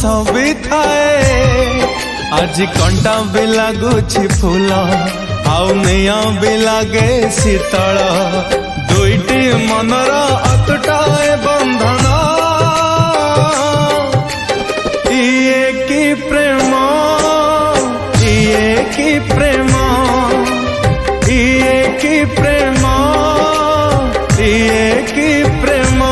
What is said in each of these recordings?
भी थाए आज कंटा भी लगुछि फूल आउ निया भी लगे शीतल दुईटी मनर अतुटाए बंधन इए की प्रेम इए की प्रेम इए की प्रेम इए की प्रेम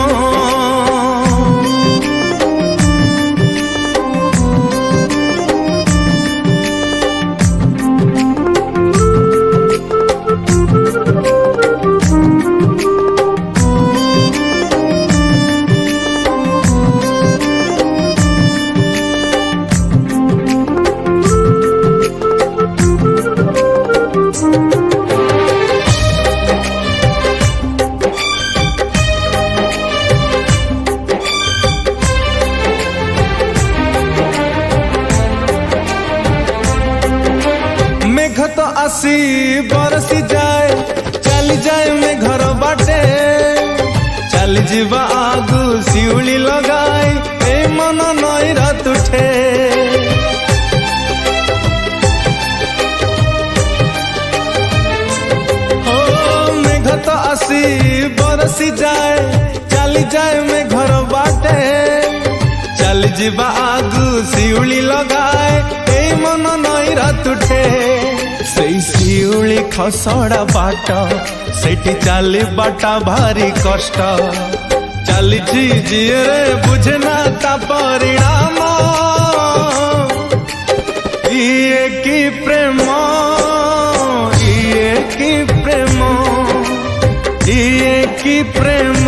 तो आसी बरसी जाए चली जाए में घर बाटे चली जीवा आगु शिउली लगाई ए मन नई रात उठे हो मेघ तो आसी बरसी जाए चली जाए में घर बाटे चली जीवा आगु शिउली लगाए ए मन नई रात उठे शिउली खसड़ा बाट सेठी चली बाटा भारी कष्ट चली जीरे बुझना ता परिणाम इए की प्रेम इए की प्रेम इए की प्रेम